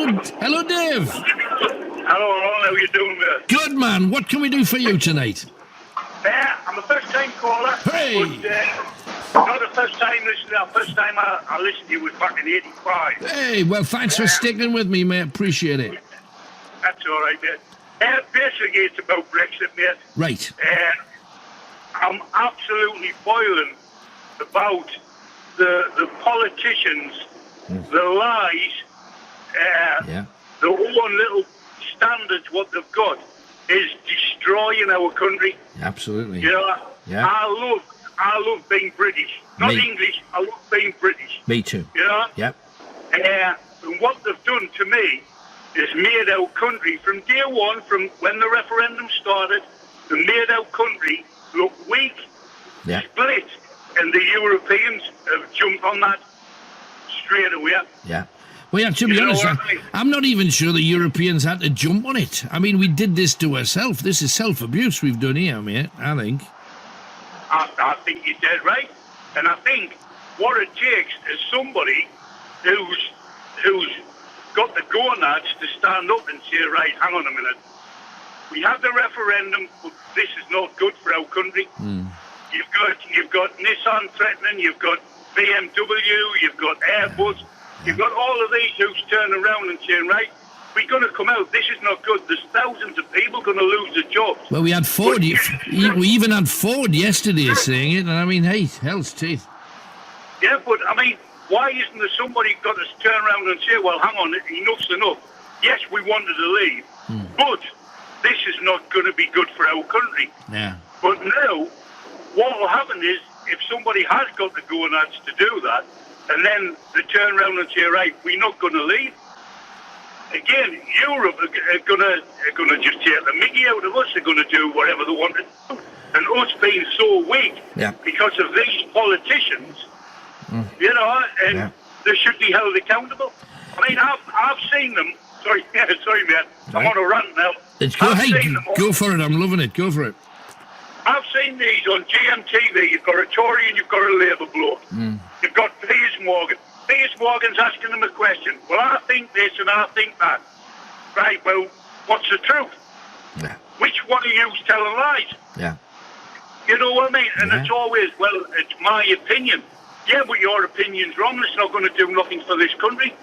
Hello, Dave. Hello, Alan. How you doing, man? Good, man. What can we do for you tonight? I'm a first-time caller. Hey. But, not a first-time listener. First time I listened to you was back in '85. Hey, well, thanks for sticking with me, mate. Appreciate it. That's all right, mate. Basically, it's about Brexit, mate. Right. I'm absolutely boiling about the politicians, the lies, the one little standards what they've got is destroying our country. Absolutely. You know, Yeah. I love being British. Not Me. English, I love being British. Me too. You know? Yep. And what they've done to me is made our country, from day one, from when the referendum started, they made our country look weak, Yeah. split, and the Europeans have jumped on that straight away. Yeah. Well, yeah, to be You know honest, what I mean? I'm not even sure the Europeans had to jump on it. I mean, we did this to ourselves. This is self-abuse we've done here, mate, I think. I think you're dead right. And I think what it takes is somebody who's got the gonads to stand up and say, right, hang on a minute. We had the referendum, but this is not good for our country. You've got Nissan threatening, you've got BMW, you've got Airbus, you've got all of these who's turning around and saying, right, we're going to come out. This is not good. There's thousands of people going to lose their jobs. Well, we had Ford. We even had Ford yesterday saying it, and I mean, hey, hell's teeth. Yeah, but I mean, why isn't there somebody got to turn around and say, well, hang on, enough's enough. Yes, we wanted to leave, but this is not going to be good for our country. Yeah. But now, what will happen is, if somebody has got the gonads to do that, and then they turn around and say, right, we're not going to leave, again, Europe are going to just take the mickey out of us. They're going to do whatever they want to do. And us being so weak because of these politicians, you know, and they should be held accountable. I mean, I've seen them. Sorry, man. I'm on a rant now. Go for it. I'm loving it. Go for it. I've seen these on GMTV. You've got a Tory and you've got a Labour bloke. You've got Piers Morgan. Piers Morgan's asking them a question. Well, I think this and I think that. Right, well, what's the truth? Yeah. Which one of you's telling lies? Yeah. You know what I mean? And it's always, well, it's my opinion. Yeah, but your opinion's wrong. It's not going to do nothing for this country.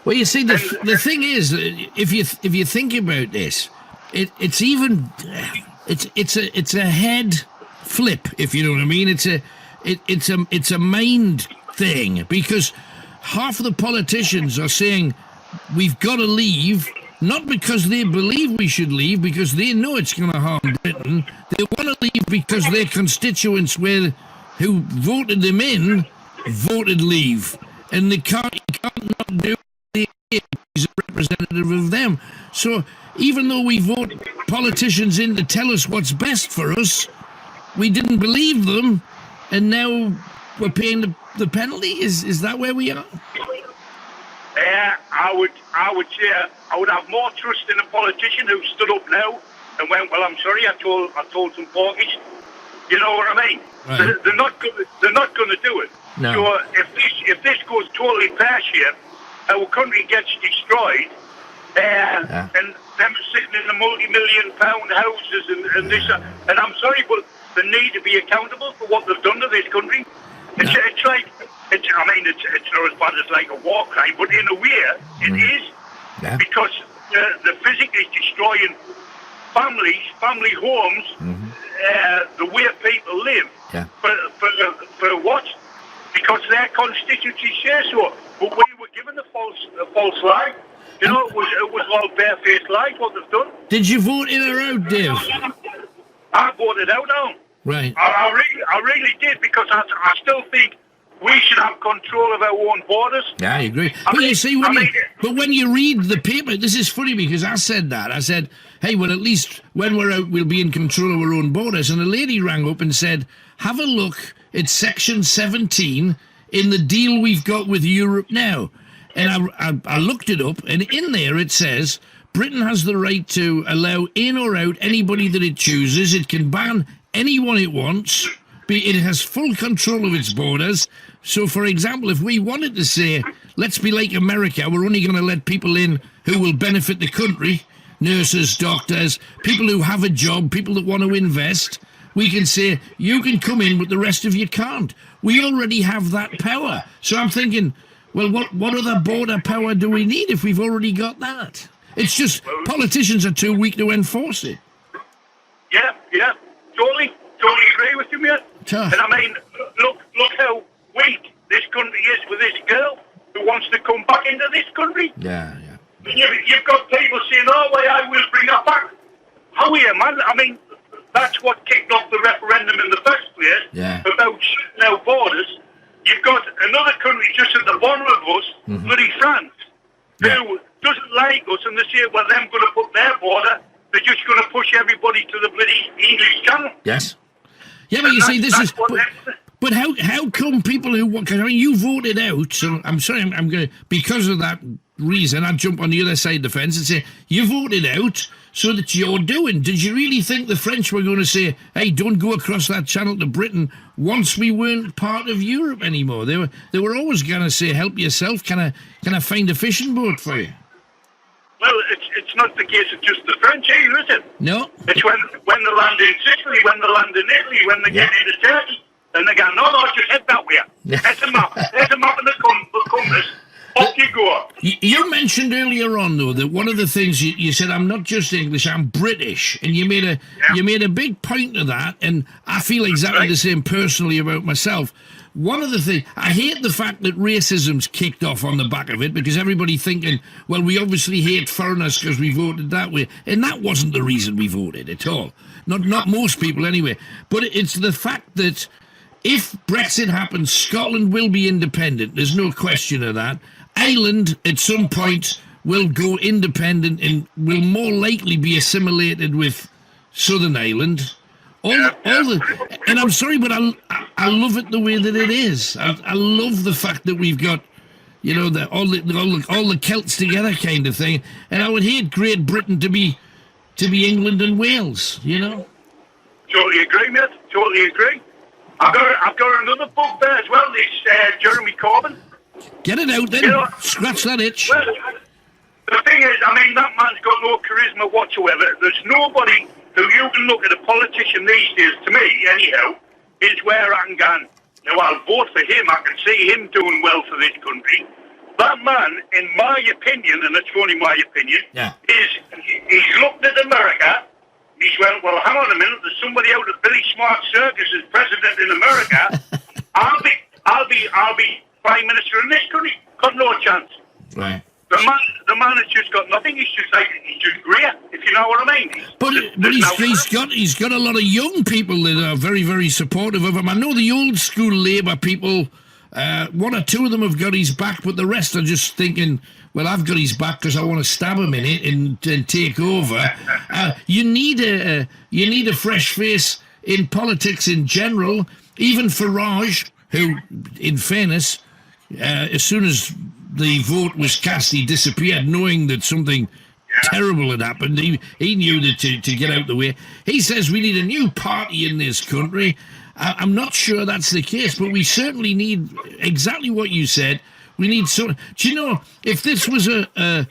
Well, you see, the thing is, if you think about this, it's a head flip, if you know what I mean. It's a mind thing, because half of the politicians are saying we've got to leave, not because they believe we should leave, because they know it's going to harm Britain. They want to leave because their constituents who voted them in voted leave, and you can't not do it. He's a representative of them. So even though we vote politicians in to tell us what's best for us, we didn't believe them, and now we're paying the penalty. Is that where we are? I would say I would have more trust in a politician who stood up now and went, well, I'm sorry, I told some porkies. You know what I mean? Right. They're not going to do it. No. So if this goes totally pear-shaped, our country gets destroyed, and them sitting in the multi-million-pound houses and this, and I'm sorry, but they need to be accountable for what they've done to this country. It's like, it's not as bad as like a war crime, but in a way, it is, because they're physically destroying family homes, the way people live. For what? Because their constituency says so. But we were given a false lie. You know, it was all barefaced lies what they've done. Did you vote in or out, Dave? I voted out now. Right. I really did, because I still think we should have control of our own borders. Yeah, I agree. But you see, when you read the paper, this is funny, because I said that. I said, hey, well, at least when we're out, we'll be in control of our own borders. And a lady rang up and said, have a look at Section 17 in the deal we've got with Europe now. And I looked it up, and in there it says, Britain has the right to allow in or out anybody that it chooses. It can ban anyone it wants. It has full control of its borders. So, for example, if we wanted to say, let's be like America. We're only going to let people in who will benefit the country, nurses, doctors, people who have a job, people that want to invest. We can say, you can come in, but the rest of you can't. We already have that power. So I'm thinking, well, what other border power do we need if we've already got that? It's just politicians are too weak to enforce it. Yeah, totally agree with you, mate. And I mean, look how weak this country is with this girl who wants to come back into this country. Yeah. You've got people saying, oh, well, I will bring her back. How are you, man? I mean, that's what kicked off the referendum in the first place about shutting our borders. You've got another country just at the bottom of us, bloody France, who doesn't like us, and they say, well, they're going to put their border, they're just going to push everybody to the bloody English Channel. Yes. Yeah, but you see, this is... But how come people who... Because, I mean, you voted out, so I'm sorry, I'm going to... Because of that reason, I'd jump on the other side of the fence and say, you voted out, so that you're doing. Did you really think the French were going to say, hey, don't go across that channel to Britain once we weren't part of Europe anymore? They were always going to say, help yourself, can I find a fishing boat for you? Well, it's not the case of just the French either, is it? No. It's when they land in Sicily, when they land in Italy, when they get into Turkey, and they go, no, just head that way. There's a map in the compass. Off you go. You mentioned earlier on, though, that one of the things you said, I'm not just English, I'm British, and you made a big point of that, and I feel exactly the same personally about myself. One of the things, I hate the fact that racism's kicked off on the back of it, because everybody thinking, well, we obviously hate foreigners because we voted that way, and that wasn't the reason we voted at all. Not most people anyway. But it's the fact that if Brexit happens, Scotland will be independent. There's no question of that. Ireland, at some point, will go independent and will more likely be assimilated with Southern Ireland. And I'm sorry, but I love it the way that it is. I love the fact that we've got, you know, all the Celts together kind of thing. And I would hate Great Britain to be England and Wales, you know. Totally agree, mate. Totally agree. I've got another book there as well. It's Jeremy Corbyn. Get it out then. You know, scratch that itch. Well, the thing is, I mean, that man's got no charisma whatsoever. There's nobody who you can look at a politician these days, to me anyhow, is where I can go, now I'll vote for him, I can see him doing well for this country. That man, in my opinion, and it's only my opinion, he's looked at America, he's went, well, hang on a minute, there's somebody out of Billy Smart Circus as president in America. I'll be Prime Minister in this country. Got no chance. Right. The man has just got nothing. He's just great, if you know what I mean. But he's got a lot of young people that are very, very supportive of him. I know the old school Labour people, one or two of them have got his back, but the rest are just thinking, well, I've got his back because I want to stab him in it and take over. You need a fresh face in politics in general. Even Farage, who, in fairness, as soon as the vote was cast, he disappeared, knowing that something terrible had happened. He knew that to get out the way. He says we need a new party in this country. I'm not sure that's the case, but we certainly need exactly what you said. We need some... Do you know, if this was a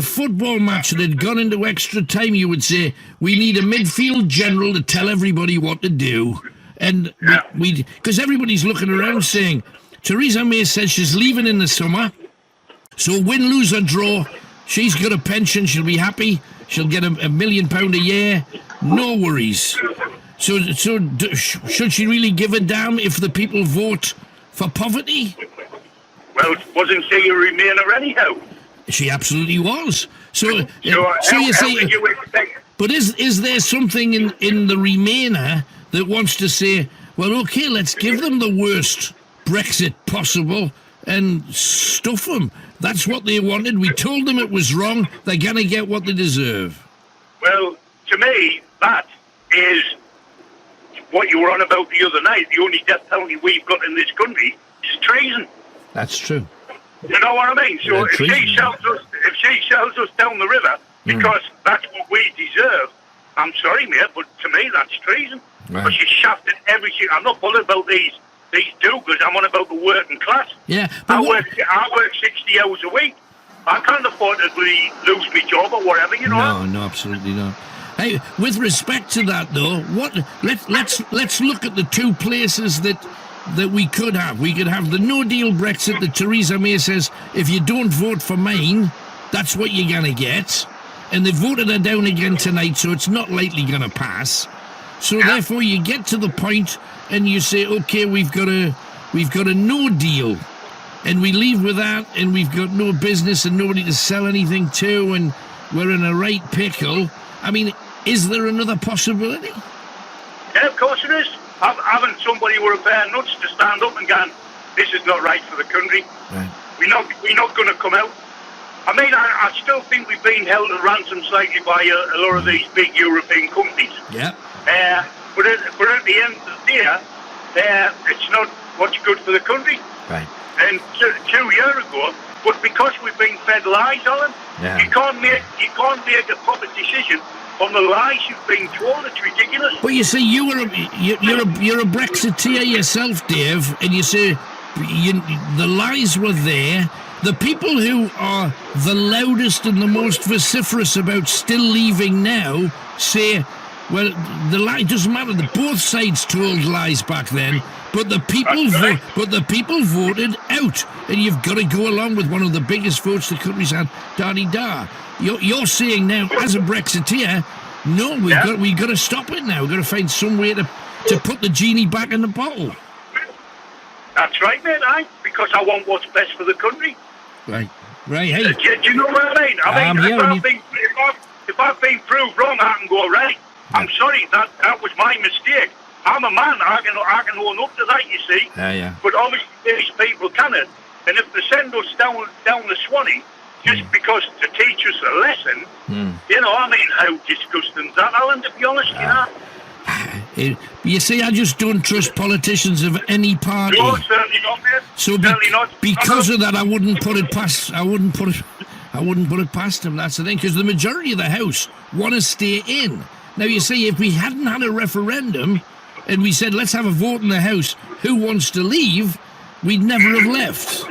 football match that had gone into extra time, you would say, we need a midfield general to tell everybody what to do. And because everybody's looking around saying, Theresa May says she's leaving in the summer, so win, lose or draw, she's got a pension, she'll be happy, she'll get £1 million a year, no worries. So should she really give a damn if the people vote for poverty? Well, wasn't she a Remainer anyhow? She absolutely was. So you see, but is there something in the Remainer that wants to say, well, okay, let's give them the worst Brexit possible and stuff them? That's what they wanted. We told them it was wrong. They're going to get what they deserve. Well, to me, that is what you were on about the other night. The only death penalty we've got in this country is treason. That's true. You know what I mean? So if she sells us down the river because that's what we deserve, I'm sorry, mate, but to me that's treason. Right. Because she shafted everything. I'm not bothered about these these do, because I'm on about the working class. Yeah, I work 60 hours a week. I can't afford to lose my job or whatever, you know. No, absolutely not. Hey, with respect to that though, let's look at the two places that we could have. We could have the no deal Brexit that Theresa May says if you don't vote for mine, that's what you're gonna get. And they voted her down again tonight, so it's not likely gonna pass. So therefore you get to the point and you say, okay, we've got a no deal. And we leave with that, and we've got no business and nobody to sell anything to, and we're in a right pickle. I mean, is there another possibility? Yeah, of course it is. Having somebody with a pair of nuts to stand up and go, this is not right for the country. Right. We're not going to come out. I mean, I still think we've been held at ransom slightly by a lot of these big European companies. Yeah. But at the end of the day, it's not what's good for the country. Right. And 2 years ago, but because we've been fed lies, Alan, you can't make a proper decision on the lies you've been told. It's ridiculous. But you see, you're a Brexiteer yourself, Dave, and you say the lies were there. The people who are the loudest and the most vociferous about still leaving now say, well, the lie doesn't matter. Both sides told lies back then. But the people voted out, and you've got to go along with one of the biggest votes the country's had. Da-de-da. You're saying now, as a Brexiteer, no, we've got to stop it now. We've got to find some way to put the genie back in the bottle. That's right, mate. Because I want what's best for the country. Right. Hey. Do you know what I mean? If I've been proved wrong, I can go right. Yeah. I'm sorry, that was my mistake. I'm a man, I can own up to that, you see. Yeah. But obviously these people cannot. And if they send us down the Swanee just because to teach us a lesson, you know, I mean, how disgusting is that, Alan, to be honest, you know? You see, I just don't trust politicians of any party. No, certainly not, mate. So because of that, I wouldn't put it past them, that's the thing, because the majority of the House want to stay in. Now, you see, if we hadn't had a referendum, and we said, let's have a vote in the House, who wants to leave, we'd never have left.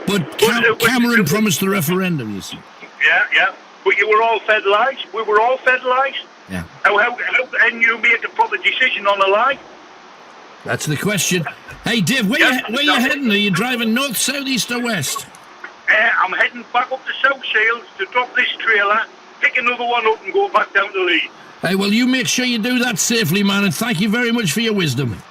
But Cameron promised the referendum, you see. Yeah. But you were all fed lies. We were all fed lies. Yeah. How can you make a proper decision on a lie? That's the question. Hey, Dave, where you heading? Are you driving north, south, east, or west? I'm heading back up to South Shields to drop this trailer, pick another one up and go back down to Leeds. Hey, well, you make sure you do that safely, man, and thank you very much for your wisdom.